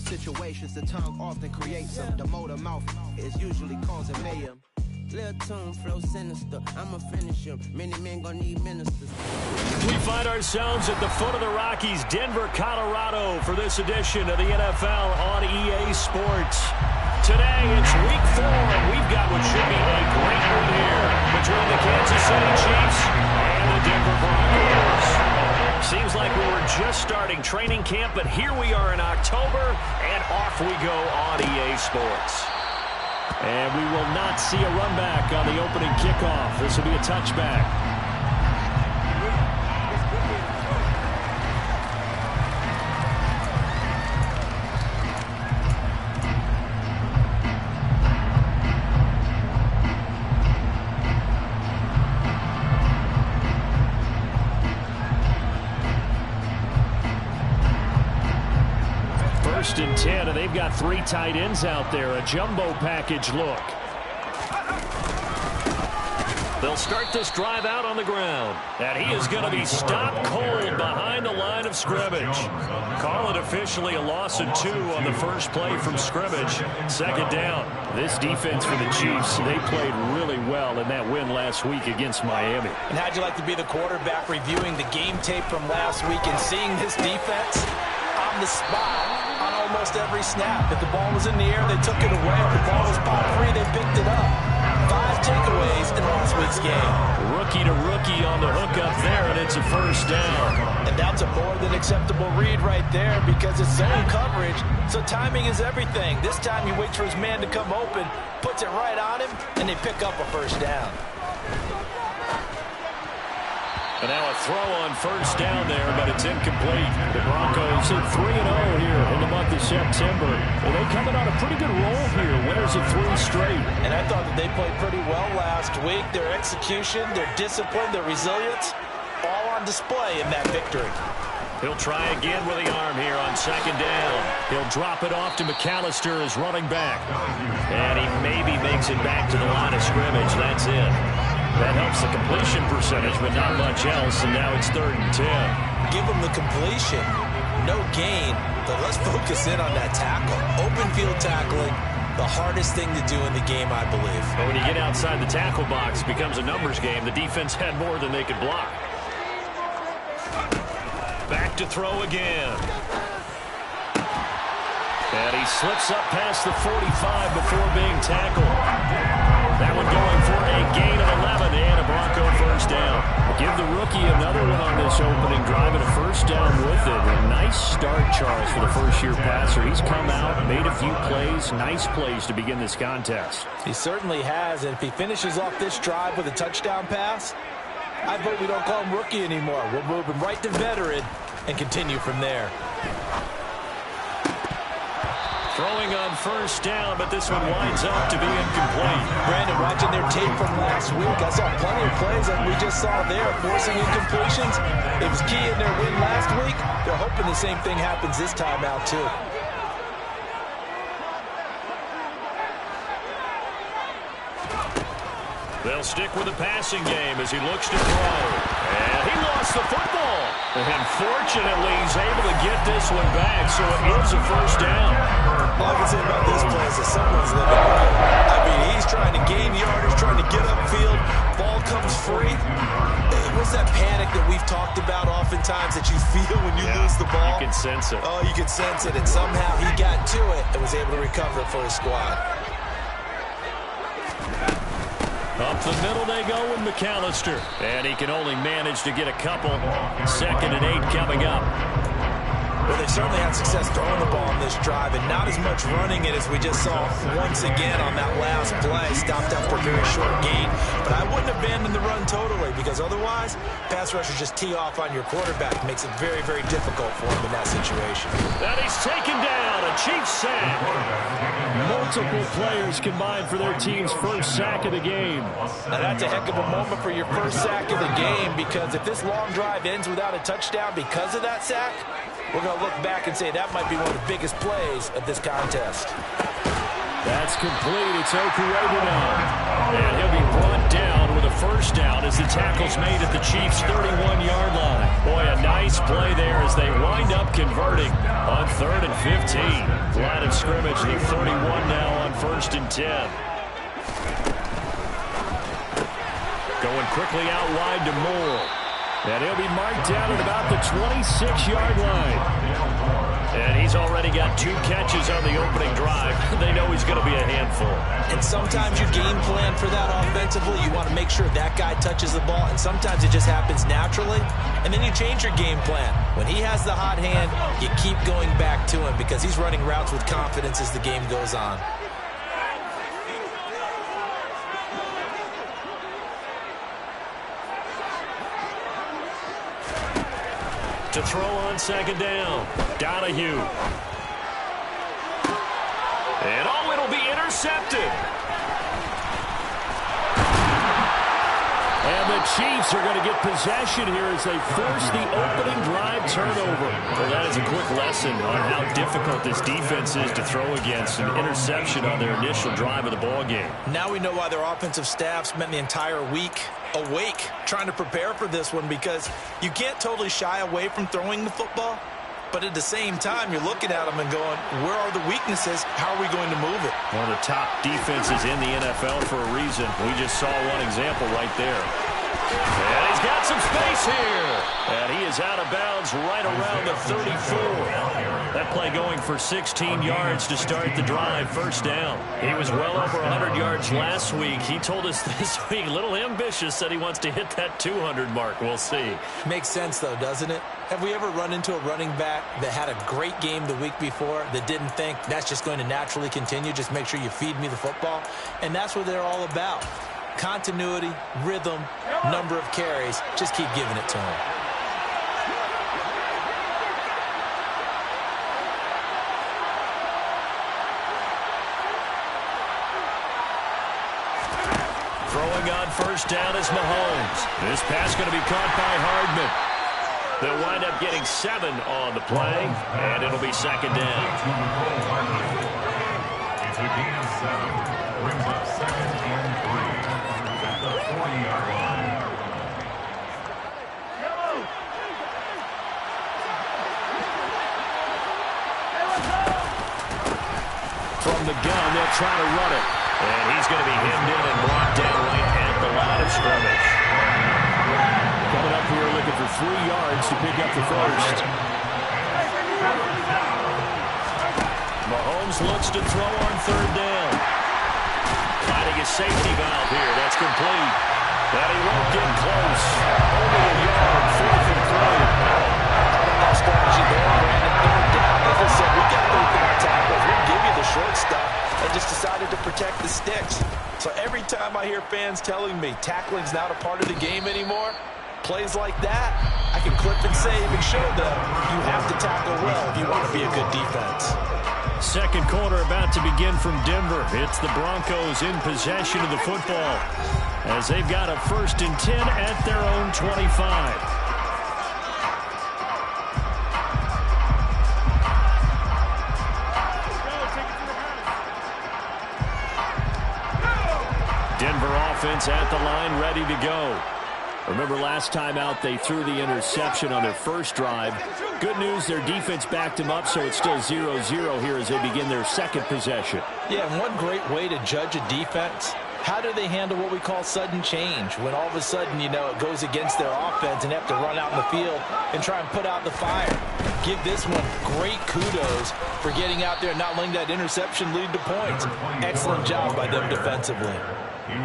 situations the tongue often creates them. The motor mouth is usually causing mayhem. Little tune, flow sinister. I'ma finish him. Many men gonna need ministers. We find ourselves at the foot of the Rockies, Denver, Colorado, for this edition of the NFL on EA Sports. Today, it's week 4, and we've got what should be a great one here between the Kansas City Chiefs and the Denver Broncos. Seems like we were just starting training camp, but here we are in October, and off we go on EA Sports. And we will not see a run back on the opening kickoff. This will be a touchback. First and 10, and they've got 3 tight ends out there. A jumbo package look. They'll start this drive out on the ground. And he is going to be stopped cold behind the line of scrimmage. Call it officially a loss of 2 on the first play from scrimmage. Second down. This defense for the Chiefs, they played really well in that win last week against Miami. And how'd you like to be the quarterback reviewing the game tape from last week and seeing this defense on the spot on almost every snap? If the ball was in the air, they took it away. If the ball was popped free, they picked it up. 5 takeaways in last week's game. Rookie to rookie on the hook up there, and it's a first down. And that's a more than acceptable read right there because it's zone coverage, so timing is everything. This time he waits for his man to come open, puts it right on him, and they pick up a first down. And now a throw on first down there, but it's incomplete. The Broncos hit 3-0 here in the month of September. Well, they coming on a pretty good roll here, winners of 3 straight. And I thought that they played pretty well last week. Their execution, their discipline, their resilience, all on display in that victory. He'll try again with the arm here on second down. He'll drop it off to McAllister as running back. And he maybe makes it back to the line of scrimmage. That's it. That helps the completion percentage, but not much else, and now it's 3rd and 10. Give them the completion. No gain, but let's focus in on that tackle. Open field tackling, the hardest thing to do in the game, I believe. But when you get outside the tackle box, it becomes a numbers game. The defense had more than they could block. Back to throw again. And he slips up past the 45 before being tackled. That one going for a gain of 11 and a Bronco first down. Give the rookie another one on this opening drive and a first down with it. A nice start, Charles, for the first-year passer. He's come out, made a few plays, nice plays to begin this contest. He certainly has, and if he finishes off this drive with a touchdown pass, I vote we don't call him rookie anymore. We'll move him right to veteran and continue from there. Throwing on first down, but this one winds up to be incomplete. Brandon, watching their tape from last week, I saw plenty of plays like we just saw there, forcing incompletions. It was key in their win last week. They're hoping the same thing happens this time out, too. They'll stick with the passing game as he looks to throw. And he lost the football. And fortunately, he's able to get this one back, so it is a first down. All I can say about this play is that someone's living right. I mean, he's trying to gain yardage, trying to get upfield. Ball comes free. What's that panic that we've talked about oftentimes that you feel when you lose the ball? You can sense it. Oh, you can sense it. And somehow he got to it and was able to recover it for his squad. Up the middle they go with McAllister. And he can only manage to get a couple. 2nd and 8 coming up. Well, they certainly had success throwing the ball on this drive and not as much running it as we just saw once again on that last play. Stopped after a very short gain. But I wouldn't abandon the run totally because otherwise, pass rushers just tee off on your quarterback. It makes it very, very difficult for him in that situation. And he's taken down. A Chiefs sack. Multiple players combined for their team's first sack of the game. Now that's a heck of a moment for your first sack of the game because if this long drive ends without a touchdown because of that sack, we're going to look back and say that might be one of the biggest plays of this contest. That's complete. It's Okurebunon. And he'll be brought down with a first down as the tackle's made at the Chiefs' 31-yard line. Boy, a nice play there as they wind up converting on 3rd and 15. Line of scrimmage, the 31 now on 1st and 10. Going quickly out wide to Moore. And he'll be marked down at about the 26-yard line. And he's already got 2 catches on the opening drive. They know he's going to be a handful. And sometimes you game plan for that offensively. You want to make sure that guy touches the ball. And sometimes it just happens naturally. And then you change your game plan. When he has the hot hand, you keep going back to him because he's running routes with confidence as the game goes on. To throw on 2nd down. Donahue. And it'll be intercepted. And the Chiefs are going to get possession here as they force the opening drive turnover. Well, that is a quick lesson on how difficult this defense is to throw against. An interception on their initial drive of the ballgame. Now we know why their offensive staff spent the entire week awake trying to prepare for this one, because you can't totally shy away from throwing the football, but at the same time you're looking at them and going, where are the weaknesses? How are we going to move it? One of the top defenses in the NFL for a reason. We just saw one example right there. And he's got some space here. And he is out of bounds right around the 34. That play going for 16 yards to start the drive. 1st down. He was well over 100 yards last week. He told us this week, a little ambitious, said he wants to hit that 200 mark. We'll see. Makes sense, though, doesn't it? Have we ever run into a running back that had a great game the week before that didn't think that's just going to naturally continue? Just make sure you feed me the football. And that's what they're all about. Continuity, rhythm, number of carries. Just keep giving it to him. Throwing on 1st down is Mahomes. This pass going to be caught by Hardman. They'll wind up getting 7 on the play, and it'll be 2nd down. It's a gain of 7. Brings up 2nd and 3 at the 40-yard line. From the gun, they'll try to run it. And he's going to be hemmed in and brought down right at the line of scrimmage. Coming up here looking for 3 yards to pick up the first. Mahomes looks to throw on 3rd down. Finding a safety valve here. That's complete. But he won't get close. Only a yard, 4th and 3. Strategy there, Brandon. 3rd down. As I said, we got to open our tackles. We'll give you the short stuff, and just decided to protect the sticks. So every time I hear fans telling me tackling's not a part of the game anymore, plays like that, I can clip and save and show them you have to tackle well if you want to be a good defense. 2nd quarter about to begin from Denver. It's the Broncos in possession of the football as they've got a 1st and 10 at their own 25. Denver offense at the line, ready to go. Remember last time out, they threw the interception on their first drive. Good news, their defense backed them up, so it's still 0-0 here as they begin their 2nd possession. Yeah, and one great way to judge a defense, how do they handle what we call sudden change? When all of a sudden, you know, it goes against their offense and they have to run out in the field and try and put out the fire. Give this one great kudos for getting out there and not letting that interception lead to points. Excellent job by them defensively.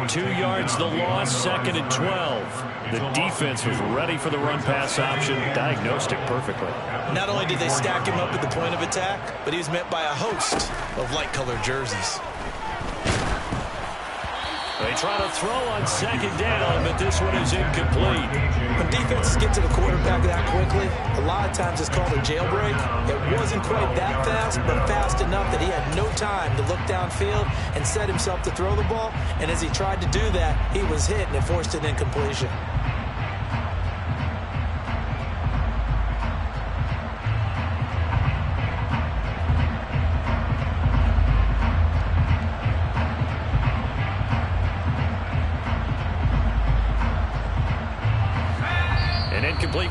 2 yards the loss, 2nd and 12. The defense was ready for the run-pass option, diagnosed it perfectly. Not only did they stack him up at the point of attack, but he was met by a host of light-colored jerseys. They try to throw on 2nd down, but this one is incomplete. When defenses get to the quarterback that quickly, a lot of times it's called a jailbreak. It wasn't quite that fast, but fast enough that he had no time to look downfield and set himself to throw the ball. And as he tried to do that, he was hit and it forced an incompletion.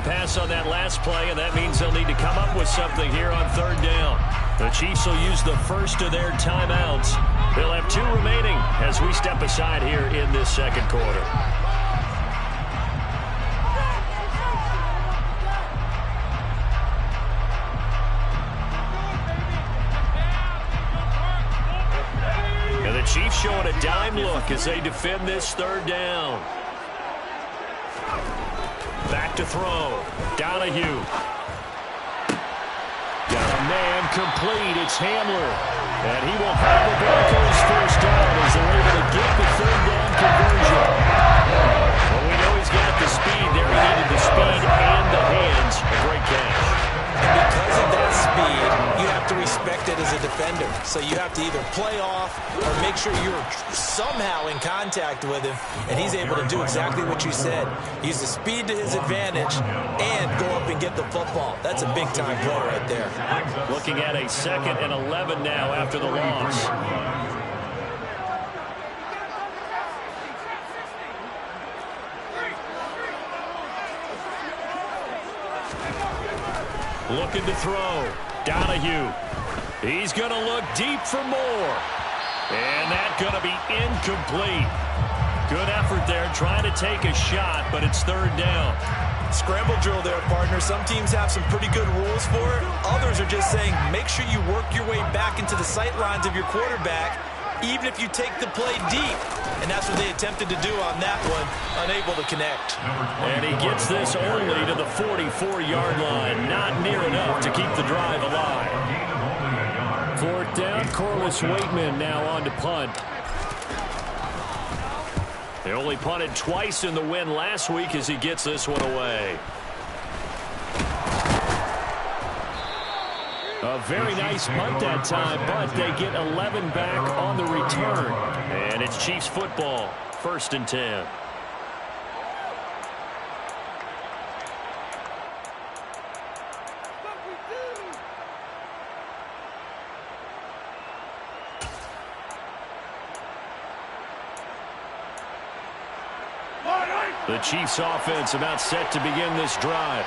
pass on that last play, and that means they'll need to come up with something here on third down. The Chiefs will use the first of their timeouts. They'll have 2 remaining as we step aside here in this second quarter. And the Chiefs showing a dime look as they defend this third down. Back to throw. Donahue. Got a man complete. It's Hamler. And he will have the Broncos first down as they're able to get the third down conversion. Well, we know he's got the speed there. He needed the speed and the hands. A great catch. And because of that speed, you have to respect it as a defender. So you have to either play off or make sure you're somehow in contact with him. And he's able to do exactly what you said. Use the speed to his advantage and go up and get the football. That's a big-time play right there. Looking at a 2nd and 11 now after the loss. Looking to throw. Donahue. He's going to look deep for more. And that's going to be incomplete. Good effort there trying to take a shot, but it's third down. Scramble drill there, partner. Some teams have some pretty good rules for it. Others are just saying make sure you work your way back into the sight lines of your quarterback, even if you take the play deep. And that's what they attempted to do on that one, unable to connect. And he gets this only to the 44-yard line. Not near enough to keep the drive alive. 4th down, Corliss Waitman now on to punt. They only punted twice in the win last week as he gets this one away. A very nice punt that time, but they get 11 back on the return. And it's Chiefs football, 1st and 10. The Chiefs offense about set to begin this drive.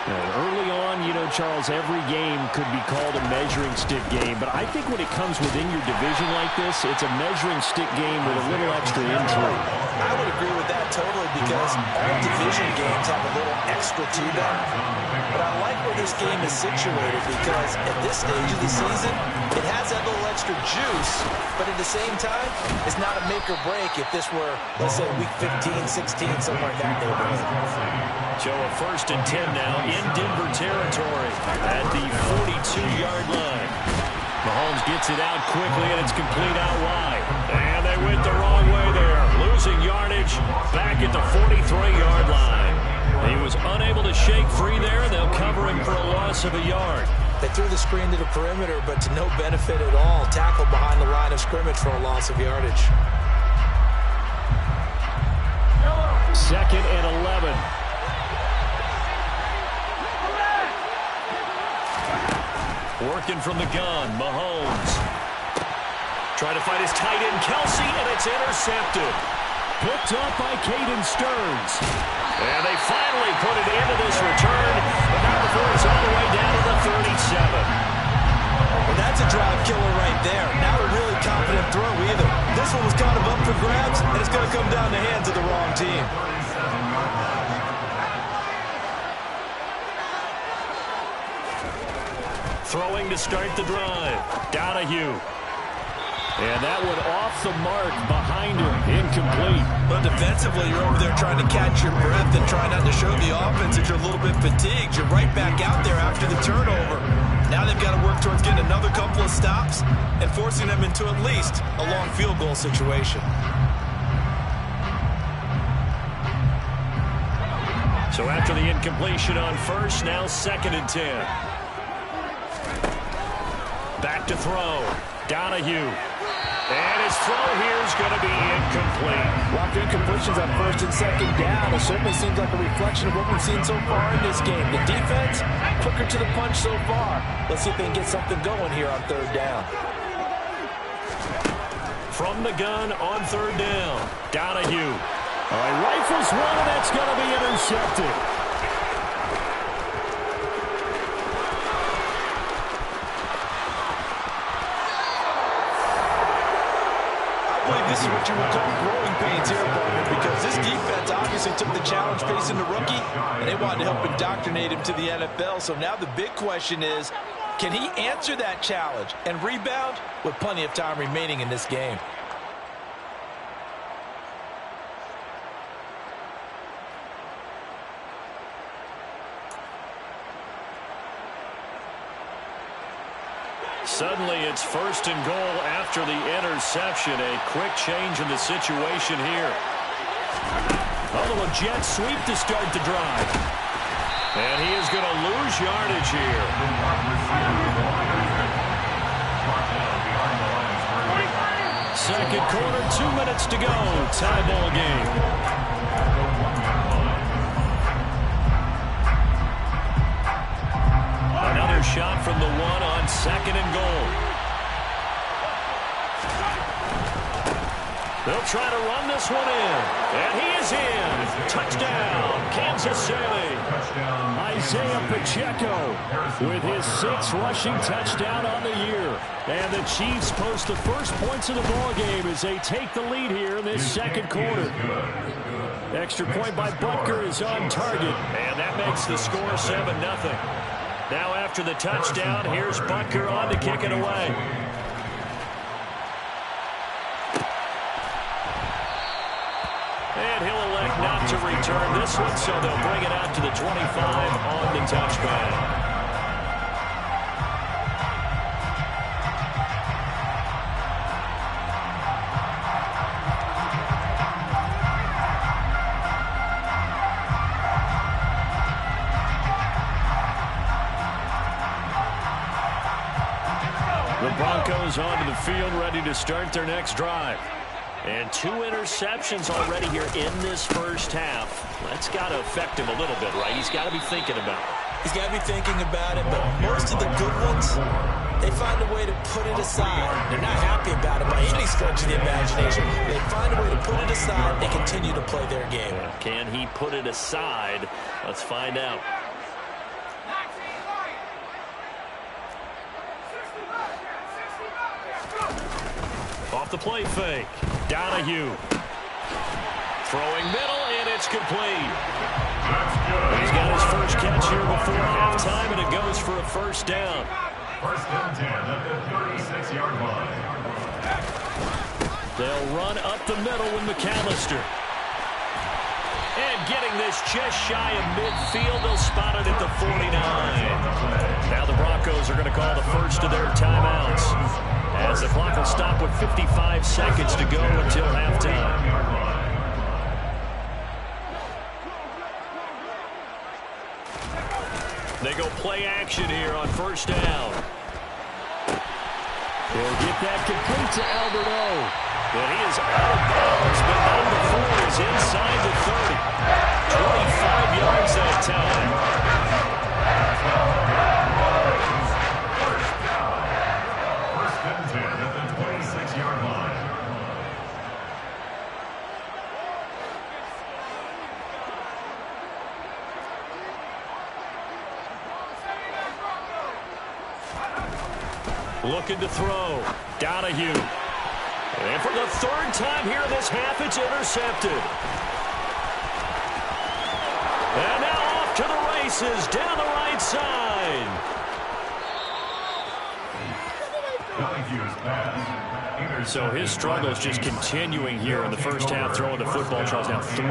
And early on, you know, Charles, every game could be called a measuring stick game. But I think when it comes within your division like this, it's a measuring stick game with a little extra intrigue. I would agree with that totally because all division games have a little extra to them. But I like where this game is situated because at this stage of the season, it has that little extra juice. But at the same time, it's not a make or break if this were, let's say, week 15, 16, somewhere in that neighborhood. So a 1st and 10 now in Denver territory at the 42-yard line. Mahomes gets it out quickly, and it's complete out wide. And they went the wrong way there. Losing yardage back at the 43-yard line. He was unable to shake free there, and they'll cover him for a loss of a yard. They threw the screen to the perimeter, but to no benefit at all. Tackled behind the line of scrimmage for a loss of yardage. 2nd and 11. Working from the gun, Mahomes. Trying to find his tight end, Kelsey, and it's intercepted. Picked up by Caden Stearns. And they finally put it into this return, but not before it's all the way down to the 37. Well, that's a drive killer right there. Not a really confident throw either. This one was kind of up for grabs, and it's going to come down the hands of the wrong team. Throwing to start the drive. Donahue. And that one off the mark behind him. Incomplete. But defensively, you're over there trying to catch your breath and try not to show the offense that you're a little bit fatigued. You're right back out there after the turnover. Now they've got to work towards getting another couple of stops and forcing them into at least a long field goal situation. So after the incompletion on 1st, now 2nd and 10. Back to throw. Donahue. And his throw here is going to be incomplete. Locked incompletions on 1st and 2nd down. It certainly seems like a reflection of what we've seen so far in this game. The defense, quicker to the punch so far. Let's see if they can get something going here on 3rd down. From the gun on 3rd down. Donahue. Rifles one, and that's going to be intercepted. this is what you would call growing pains here, partner, because this defense obviously took the challenge facing the rookie, and they wanted to help indoctrinate him to the NFL. So now the big question is, can he answer that challenge and rebound with plenty of time remaining in this game? Suddenly it's 1st and goal after the interception. A quick change in the situation here. A little jet sweep to start the drive. And he is going to lose yardage here. Second quarter, 2 minutes to go. Tie ball game. Another shot from the 1 on 2nd and goal. They'll try to run this one in. And he is in. Touchdown, Kansas City. Isaiah Pacheco with his 6th rushing touchdown on the year. And the Chiefs post the first points of the ball game as they take the lead here in this second quarter. Extra point by Butker is on target. And that makes the score 7-0. Now after the touchdown, here's Butker on to kick it away. And he'll elect not to return this one, so they'll bring it out to the 25 on the touchback. The Broncos onto the field, ready to start their next drive. And 2 interceptions already here in this first half. That's got to affect him a little bit, right? He's got to be thinking about it. He's got to be thinking about it, but most of the good ones, they find a way to put it aside. They're not happy about it by any stretch of the imagination. They find a way to put it aside and continue to play their game. Can he put it aside? Let's find out. Off the play fake. Donahue. Throwing middle, and it's complete. He's got his first catch here before halftime, and it goes for a first down. 1st and 10 at the 36-yard line. They'll run up the middle with McAllister. And getting this just shy of midfield, they'll spot it at the 49. Now the Broncos are going to call the first of their timeouts, as the clock will stop with 55 seconds to go until halftime. They go play action here on first down. They'll get that complete to Alberto. But he is out of bounds, but not before he's inside the 30. 25 yards that time. First and 10 at the 26-yard line. Looking to throw. Donahue. And for the 3rd time here in this half, it's intercepted. And now off to the races down the right side. So his struggle is just continuing here in the first half, throwing the football. Charles, now 3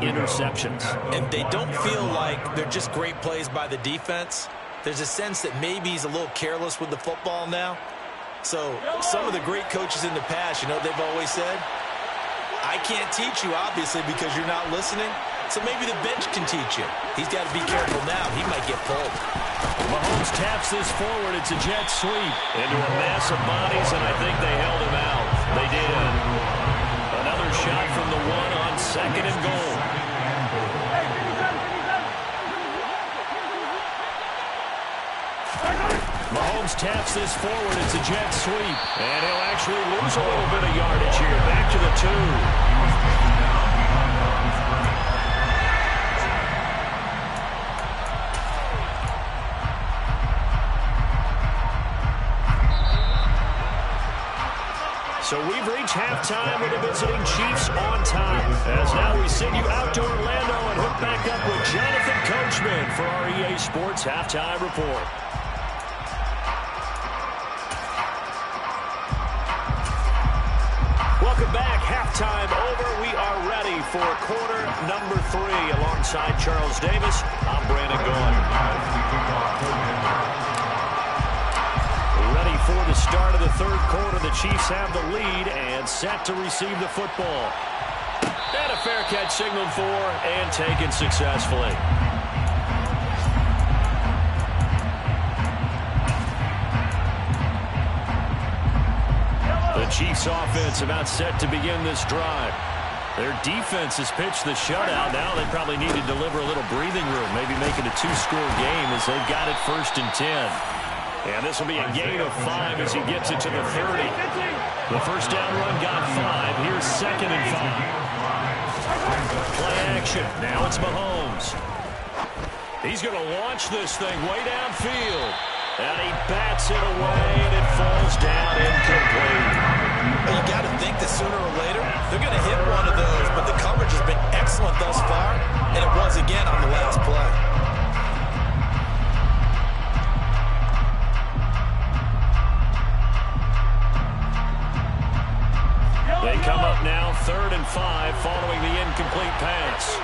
interceptions. And they don't feel like they're just great plays by the defense. There's a sense that maybe he's a little careless with the football now. So some of the great coaches in the past, you know, they've always said, I can't teach you, obviously, because you're not listening. So maybe the bench can teach you. He's got to be careful now. He might get pulled. Mahomes taps this forward. It's a jet sweep into a mass of bodies, and I think they held him out. They did. Another shot from the 1 on 2nd and goal. Mahomes taps this forward. It's a jet sweep. And he'll actually lose a little bit of yardage here. Back to the 2. So we've reached halftime with the visiting Chiefs on top. As now we send you out to Orlando and hook back up with Jonathan Coachman for our EA Sports Halftime Report. Welcome back. Halftime over. We are ready for quarter number 3. Alongside Charles Davis, I'm Brandon Gaughan. Ready for the start of the third quarter. The Chiefs have the lead and set to receive the football. And a fair catch signaled for and taken successfully. The Chiefs offense about set to begin this drive. Their defense has pitched the shutout. Now they probably need to deliver a little breathing room, maybe make it a 2-score game as they've got it 1st and 10. And this will be a gain of 5 as he gets it to the 30. The first down run got 5. Here's 2nd and 5. Play action. Now it's Mahomes. He's going to launch this thing way downfield. And he bats it away, and it falls down incomplete. Well, you got to think that sooner or later they're going to hit one of those, but the coverage has been excellent thus far, and it was again on the last play. They come up now 3rd and 5 following the incomplete pass.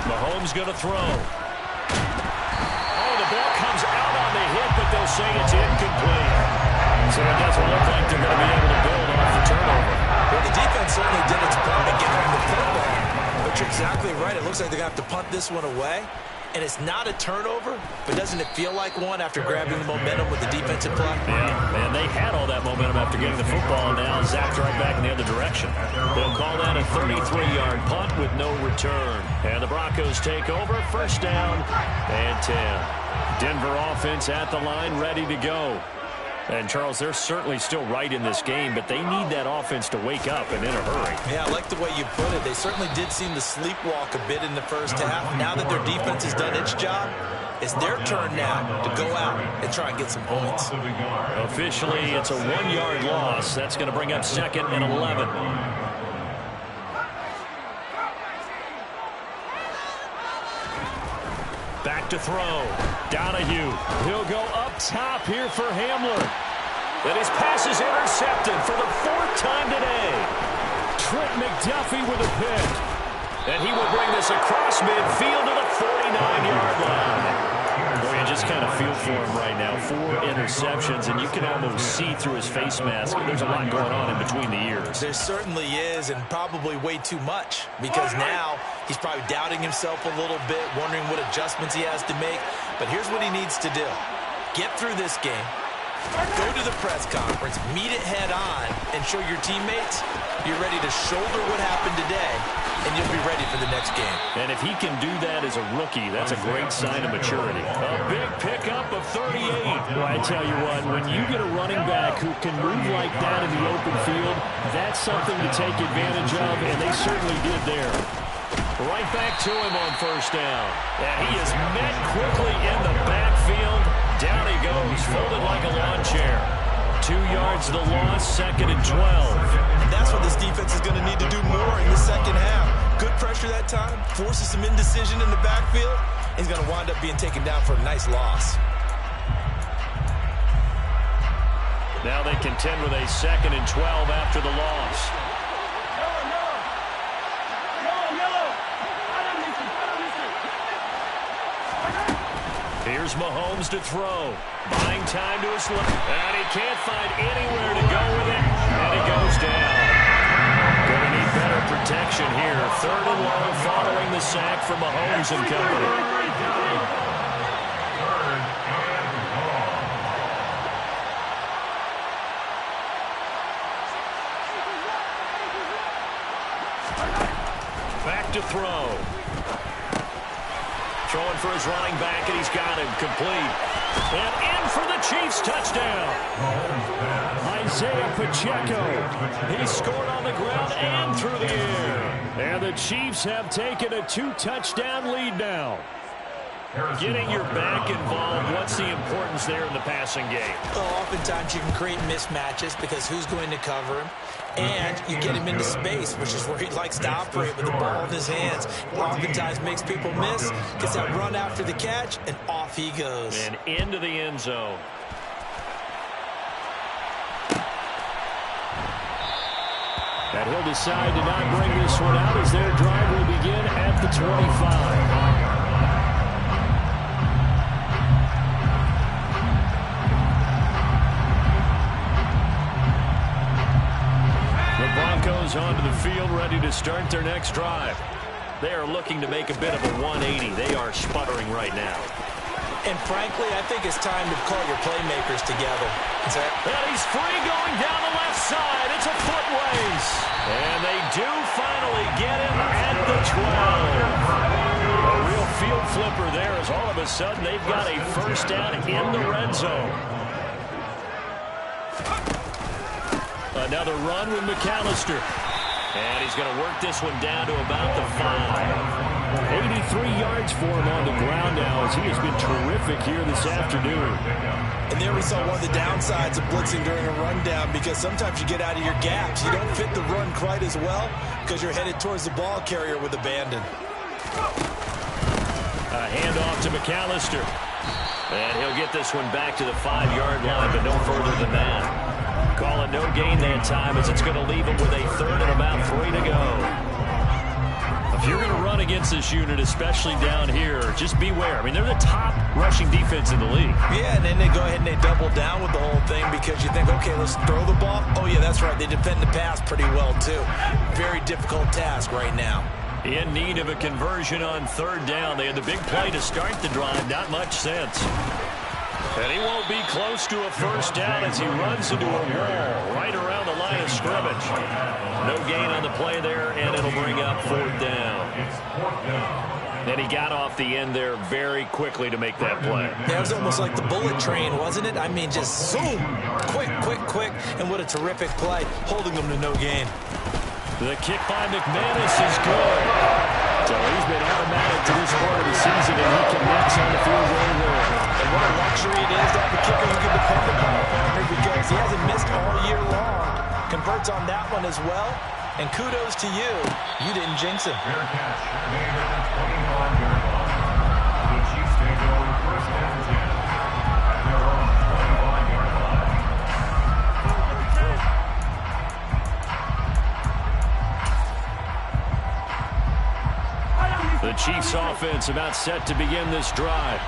Mahomes going to throw. Oh, the ball comes out on the hit, but they'll say it's incomplete. So it doesn't look like they're going to be able to build off the turnover. Well, the defense certainly did its part in getting the football. But you're exactly right. It looks like they're going to have to punt this one away. And it's not a turnover, but doesn't it feel like one after grabbing the momentum with the defensive play? Yeah, man, they had all that momentum after getting the football, and now zapped right back in the other direction. They'll call that a 33-yard punt with no return. And the Broncos take over, 1st down and 10. Denver offense at the line, ready to go. And, Charles, they're certainly still right in this game, but they need that offense to wake up and in a hurry. Yeah, I like the way you put it. They certainly did seem to sleepwalk a bit in the first half. Now that their defense has done its job, it's their turn now to go out and try and get some points. Officially, it's a 1-yard loss. That's going to bring up 2nd and 11. Back to throw. Donahue. He'll go up top here for Hamler. And his pass is intercepted for the 4th time today. Trent McDuffie with a pick. And he will bring this across midfield to the 49-yard line. Boy, you just kind of feel for him right now. 4 interceptions, and you can almost see through his face mask. There's a lot going on in between the ears. There certainly is, and probably way too much, because now he's probably doubting himself a little bit, wondering what adjustments he has to make. But here's what he needs to do. Get through this game, go to the press conference, meet it head on, and show your teammates you're ready to shoulder what happened today, and you'll be ready for the next game. And if he can do that as a rookie, that's a great sign of maturity. A big pickup of 38. Well, I tell you what, when you get a running back who can move like that in the open field, that's something to take advantage of, and they certainly did there. Right back to him on 1st down. And he is met quickly in the backfield. Down he goes, folded like a lawn chair. 2 yards the loss, 2nd and 12. And that's what this defense is going to need to do more in the second half. Good pressure that time, forces some indecision in the backfield. He's going to wind up being taken down for a nice loss. Now they contend with a 2nd and 12 after the loss. Here's Mahomes to throw. Buying time to his left. And he can't find anywhere to go with it. And he goes down. Going to need better protection here. 3rd and long following the sack from Mahomes and company. Back to throw. Throwing for his running back, and he's got him complete. And in for the Chiefs touchdown. Isaiah Pacheco. He scored on the ground and through the air. And And the Chiefs have taken a 2-touchdown lead now. Getting your back involved, what's the importance there in the passing game? Well, oftentimes you can create mismatches because who's going to cover him? And you get him into space, which is where he likes to operate with the ball in his hands. Oftentimes makes people miss, gets that run after the catch, and off he goes. And into the end zone. And he'll decide to not bring this one out as their drive will begin at the 25. The Broncos onto the field, ready to start their next drive. They are looking to make a bit of a 180. They are sputtering right now. And frankly, I think it's time to call your playmakers together. And he's free going down the left side. It's a foot race. And they do finally get him at the 12. A real field flipper there as all of a sudden they've got a first down in the red zone. Another run with McAllister. And he's going to work this one down to about the 5. 83 yards for him on the ground now as he has been terrific here this afternoon. And there we saw one of the downsides of blitzing during a rundown, because sometimes you get out of your gaps. You don't fit the run quite as well because you're headed towards the ball carrier with abandon. A handoff to McAllister. And he'll get this one back to the 5-yard line, but no further than that. Call it no gain that time as it's going to leave him with a third and about 3 to go. If you're going to run against this unit, especially down here, just beware. I mean, they're the top rushing defense in the league. Yeah, and then they go ahead and they double down with the whole thing because you think, okay, let's throw the ball. Oh, yeah, that's right. They defend the pass pretty well, too. Very difficult task right now. In need of a conversion on third down. They had the big play to start the drive. Not much sense. And he won't be close to a first down as he runs into a wall right around the line of scrimmage. No gain on the play there, and it'll bring up 4th down. And he got off the end there very quickly to make that play. That was almost like the bullet train, wasn't it? I mean, just zoom, quick, and what a terrific play, holding them to no gain. The kick by McManus is good. So he's been automatic to this part of the season, and he connects on the field goal there. And what a luxury it is to have a kicker who can depend upon him, because he hasn't missed all year long. Converts on that one as well, and kudos to you. You didn't jinx him. Fair catch. Made at the 21-yard line. The Chiefs take over first and 10 at their own 21-yard line. The Chiefs offense about set to begin this drive.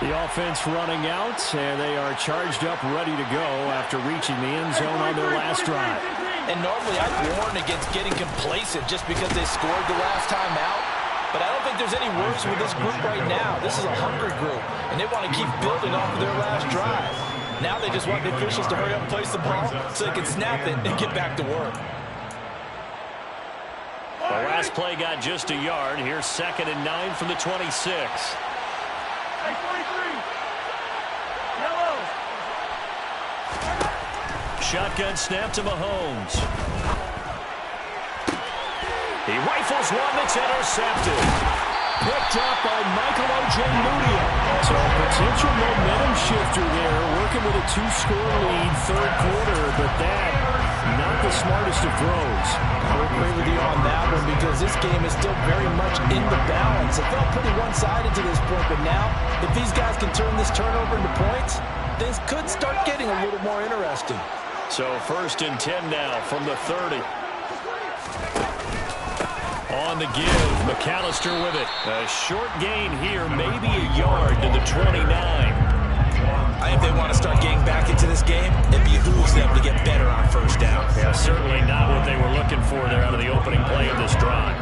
The offense running out, and they are charged up, ready to go after reaching the end zone on their last drive. And normally I warn against getting complacent just because they scored the last time out. But I don't think there's any worse with this group right now. This is a hungry group, and they want to keep building off of their last drive. Now they just want the officials to hurry up and place the ball so they can snap it and get back to work. The last play got just a yard. Here's 2nd and 9 from the 26. Shotgun snap to Mahomes. He rifles one that's intercepted. Picked up by Michael Ojemudia. So a potential momentum shifter there, working with a 2-score lead, third quarter, but that, not the smartest of throws. I would agree with you on that one because this game is still very much in the balance. It felt pretty one-sided to this point, but now, if these guys can turn this turnover into points, things could start getting a little more interesting. So 1st and 10 now from the 30. On the give, McAllister with it. A short gain here, maybe a yard to the 29. I think they want to start getting back into this game. It behooves them to get better on first down. Yeah, certainly not what they were looking for there out of the opening play of this drive.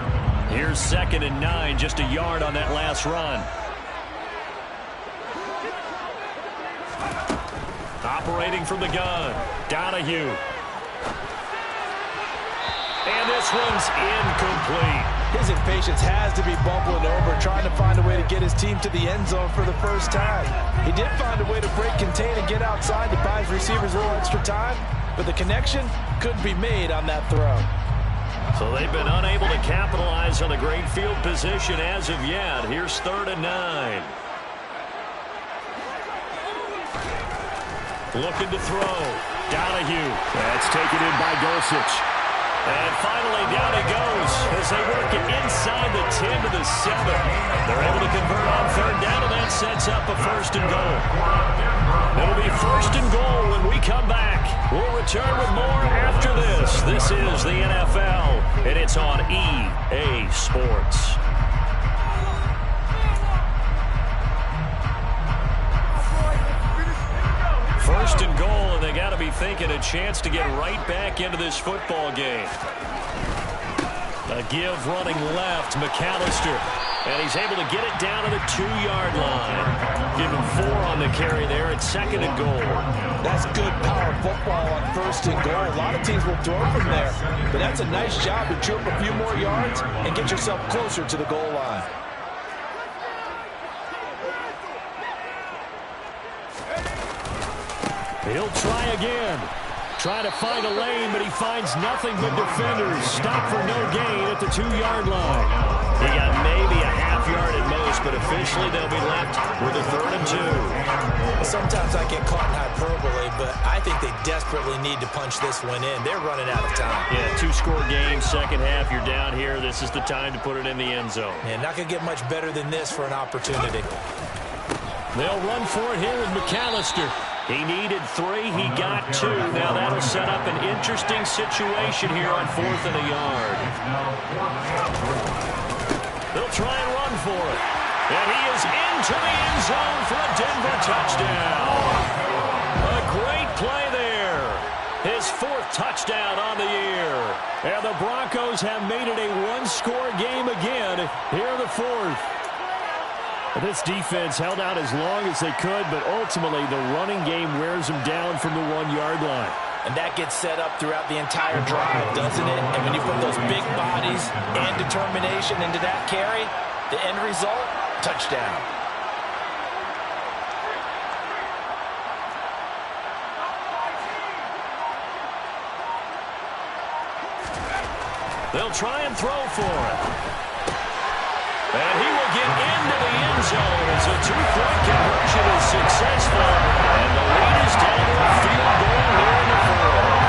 Here's 2nd and 9, just a yard on that last run. Operating from the gun, Donahue. And this one's incomplete. His impatience has to be bumbling over, trying to find a way to get his team to the end zone for the first time. He did find a way to break contain and get outside to buy his receivers a little extra time, but the connection couldn't be made on that throw. So they've been unable to capitalize on the great field position as of yet. Here's 3rd and 9. Looking to throw. Donahue. That's taken in by Dulcich. And finally, down he goes as they work it inside the 10 to the 7. They're able to convert on 3rd down, and that sets up a 1st and goal. It'll be 1st and goal when we come back. We'll return with more after this. This is the NFL, and it's on EA Sports. 1st and goal, and they got to be thinking a chance to get right back into this football game. A give running left, McAllister, and he's able to get it down to the 2-yard line. Give him 4 on the carry there at 2nd and goal. That's good power football on 1st and goal. A lot of teams will throw from there, but that's a nice job to trip a few more yards and get yourself closer to the goal line. He'll try again. Trying to find a lane, but he finds nothing but defenders. Stop for no gain at the 2-yard line. He got maybe a half yard at most, but officially they'll be left with a 3rd and 2. Sometimes I get caught in hyperbole, but I think they desperately need to punch this one in. They're running out of time. Yeah, 2-score game, second half, you're down here. This is the time to put it in the end zone. Man, not going to get much better than this for an opportunity. They'll run for it here with McAllister. He needed 3. He got 2. Now that'll set up an interesting situation here on 4th and a yard. They'll try and run for it. And he is into the end zone for a Denver touchdown. A great play there. His 4th touchdown on the year. And the Broncos have made it a 1-score game again here in the 4th. This defense held out as long as they could, but ultimately the running game wears them down from the 1-yard line. And that gets set up throughout the entire drive, doesn't it? And when you put those big bodies and determination into that carry, the end result, touchdown. They'll try and throw for it. And he will get into the end zone as a 2-point conversion is successful. And the lead is down to a field goal here in the 4th.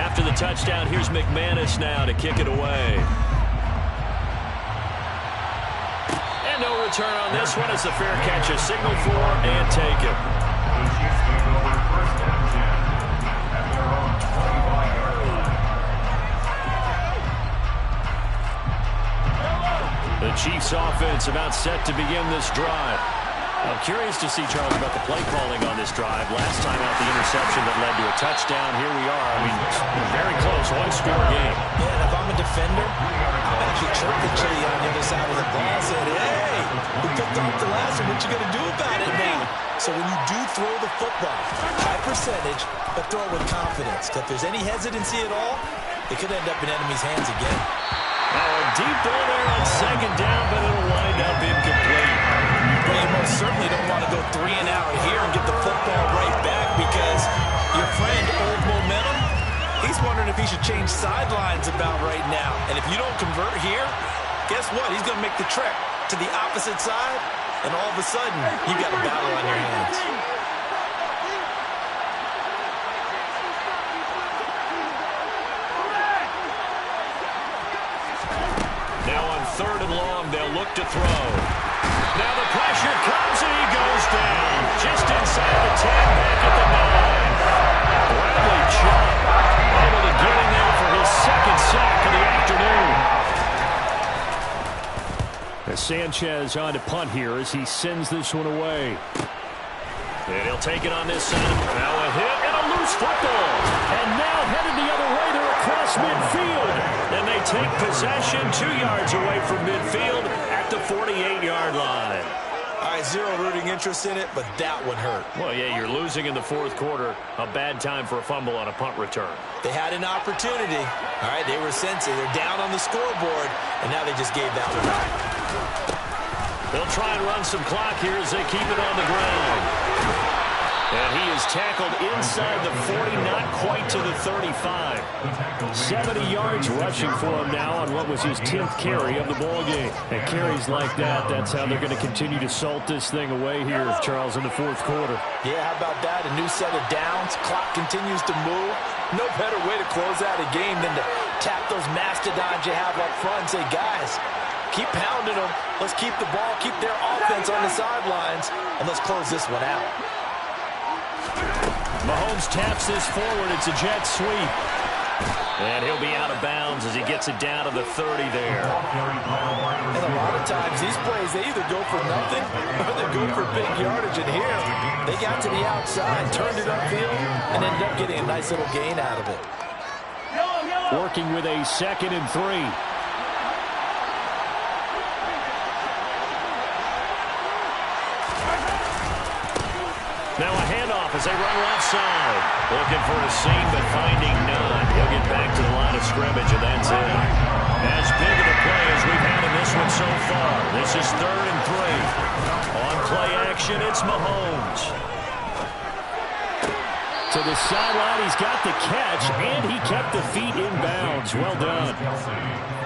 After the touchdown, here's McManus now to kick it away. And no return on this one as the fair catch is signaled for and taken. The Chiefs offense about set to begin this drive. I'm curious to see, Charles, about the play calling on this drive. Last time out, the interception that led to a touchdown. Here we are. I mean, very close, 1-score game. Yeah, and if I'm a defender, I'm actually chirping to you on the other side of the ball. Saying, hey, we picked off the last one. What you going to do about it now? So when you do throw the football, high percentage, but throw it with confidence. Because if there's any hesitancy at all, it could end up in enemy's hands again. Now a deep ball there on 2nd down, but it'll wind up incomplete. Well, you most certainly don't want to go 3 and out here and get the football right back because your friend, Old Momentum, he's wondering if he should change sidelines about right now. And if you don't convert here, guess what? He's going to make the trek to the opposite side, and all of a sudden, you've got a battle on your hands. Now on 3rd and long, they'll look to throw. Now the pressure comes and he goes down. Just inside the 10, back at the 9. Bradley Chubb able to get in there for his 2nd sack of the afternoon. As Sanchez on to punt here as he sends this one away. And he'll take it on this side. Now a hit and a loose football. And now headed the other way, they're across midfield. And they take possession 2 yards away from midfield at the 48-yard line. All right, zero rooting interest in it, but that one hurt. Well, yeah, you're losing in the 4th quarter. A bad time for a fumble on a punt return. They had an opportunity. All right, they were sensing. They're down on the scoreboard, and now they just gave that one up. They'll try and run some clock here as they keep it on the ground. And he is tackled inside the 40, not quite to the 35. 70 yards rushing for him now on what was his 10th carry of the ball game. And carries like that, that's how they're going to continue to salt this thing away here, Charles, in the fourth quarter. Yeah, how about that? A new set of downs. Clock continues to move. No better way to close out a game than to tap those mastodons you have up front and say, guys, keep pounding them. Let's keep the ball, keep their offense on the sidelines, and let's close this one out. Mahomes taps this forward. It's a jet sweep. And he'll be out of bounds as he gets it down to the 30 there. And a lot of times, these plays, they either go for nothing or they go for big yardage. And here, they got to the outside, turned it upfield, and ended up getting a nice little gain out of it. Working with a 2nd and 3. Now a handoff as they run left side. Looking for a seam, but finding none. He'll get back to the line of scrimmage, and that's it. As big of a play as we've had in this one so far. This is 3rd and 3. On play action, it's Mahomes. To the sideline, he's got the catch, and he kept the feet in bounds. Well done.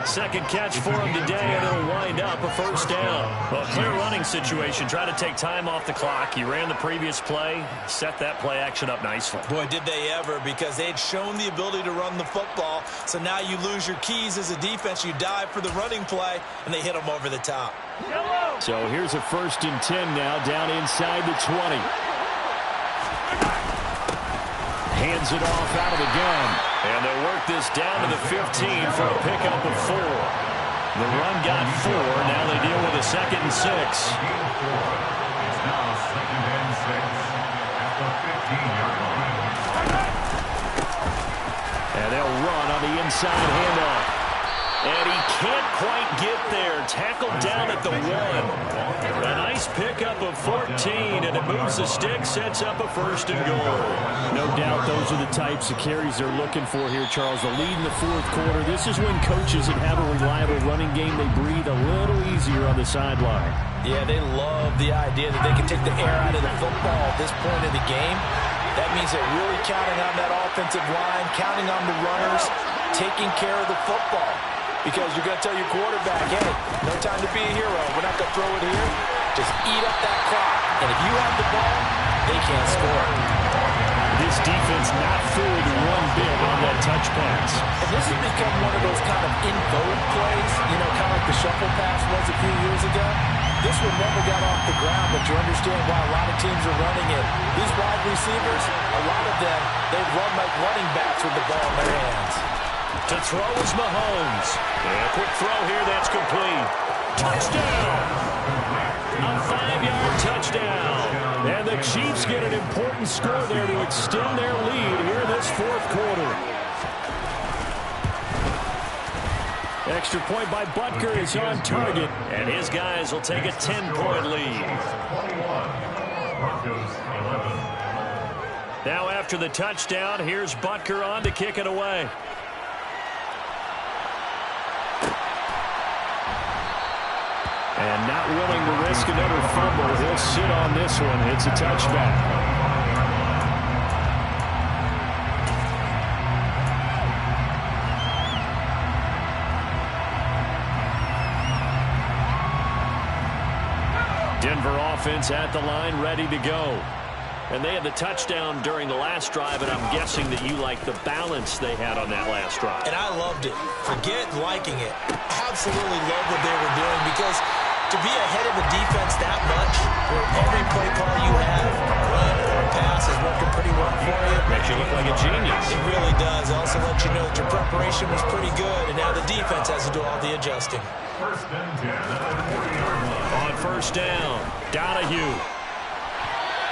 2nd catch for him today, and it'll wind up a 1st down. Well, clear running situation. Try to take time off the clock. He ran the previous play, set that play action up nicely. Boy, did they ever, because they had shown the ability to run the football. So now you lose your keys as a defense. You dive for the running play, and they hit them over the top. So here's a 1st and 10 now, down inside the 20. Hands it off out of the gun. And they'll work this down to the 15 for a pickup of 4. The run got 4. Now they deal with a 2nd and 6. It's now 2nd and 6 at the 15-yard line. And they'll run on the inside handoff. And he can't quite get there. Tackled down at the 1. A nice pickup of 14, and it moves the stick, sets up a 1st and goal. No doubt those are the types of carries they're looking for here, Charles. The lead in the fourth quarter. This is when coaches that have a reliable running game, they breathe a little easier on the sideline. Yeah, they love the idea that they can take the air out of the football at this point of the game. That means they're really counting on that offensive line, counting on the runners, taking care of the football. Because you're going to tell your quarterback, hey, no time to be a hero. We're not going to throw it here. Just eat up that clock. And if you have the ball, they can't score. This defense not fooled one bit on that touch pass. And this has become one of those kind of in vogue plays, you know, kind of like the shuffle pass was a few years ago. This one never got off the ground, but you understand why a lot of teams are running it. These wide receivers, a lot of them, they run like running backs with the ball in their hands. To throw is Mahomes. And a quick throw here, that's complete. Touchdown! A 5-yard touchdown. And the Chiefs get an important score there to extend their lead here in this fourth quarter. Extra point by Butker is on target. And his guys will take a 10-point lead. Now after the touchdown, here's Butker on to kick it away. And not willing to risk another fumble. He'll sit on this one. It's a touchback. Denver offense at the line, ready to go. And they had the touchdown during the last drive, and I'm guessing that you like the balance they had on that last drive. And I loved it. Forget liking it. Absolutely love what they were doing, because to be ahead of a defense that much, where every play call you have, run or pass, is working pretty well for you. Makes you look like a genius. It really does. It also lets you know that your preparation was pretty good, and now the defense has to do all the adjusting. 1st and 10 at the 40-yard line. On 1st down, Donahue.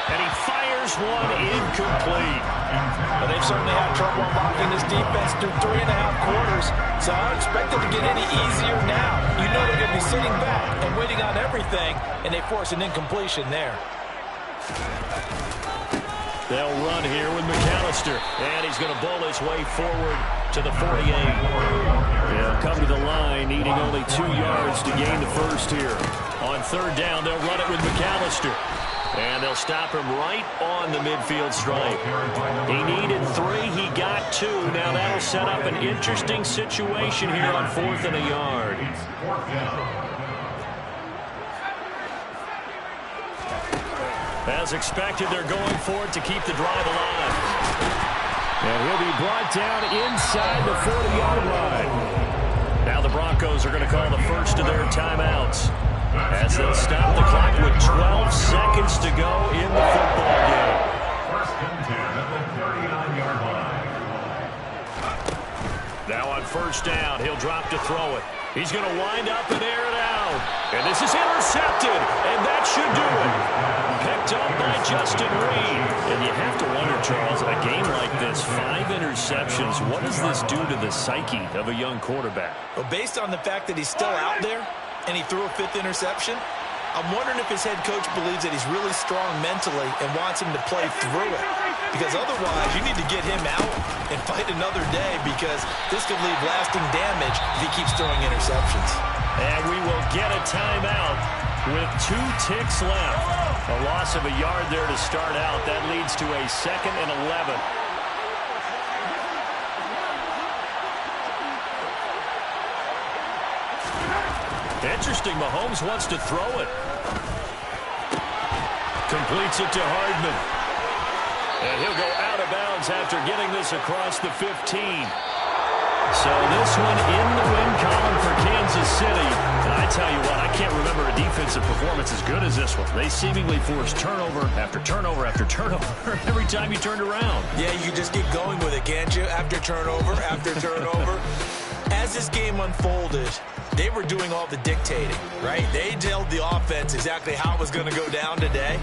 And he fires one incomplete. But they've certainly had trouble unlocking this defense through 3.5 quarters. So I don't expect it to get any easier now. You know they're going to be sitting back and waiting on everything, and they force an incompletion there. They'll run here with McAllister, and he's going to bowl his way forward to the 48. They'll come to the line, needing only 2 yards to gain the first here. On third down, they'll run it with McAllister. And they'll stop him right on the midfield stripe. He needed 3. He got 2. Now that'll set up an interesting situation here on 4th and a yard. As expected, they're going for it to keep the drive alive. And he'll be brought down inside the 40-yard line. Now the Broncos are going to call the first of their timeouts, as they'll stop the clock with 12 seconds to go in the football game. First and 10 at the 39-yard line. Now on first down, he'll drop to throw it. He's going to wind up and air it out. And this is intercepted, and that should do it. Picked up by Justin Reed. And you have to wonder, Charles, a game like this, 5 interceptions, what does this do to the psyche of a young quarterback? Well, based on the fact that he's still out there, and he threw a 5th interception, I'm wondering if his head coach believes that he's really strong mentally and wants him to play through it. Because otherwise, you need to get him out and fight another day, because this could leave lasting damage if he keeps throwing interceptions. And we will get a timeout with 2 ticks left. A loss of a yard there to start out. That leads to a 2nd and 11. Interesting, Mahomes wants to throw it. Completes it to Hardman. And he'll go out of bounds after getting this across the 15. So this one in the win column for Kansas City. And I tell you what, I can't remember a defensive performance as good as this one. They seemingly forced turnover after turnover after turnover every time you turned around. Yeah, you just keep going with it, can't you? After turnover, after turnover. As this game unfolded, they were doing all the dictating, right? They told the offense exactly how it was going to go down today.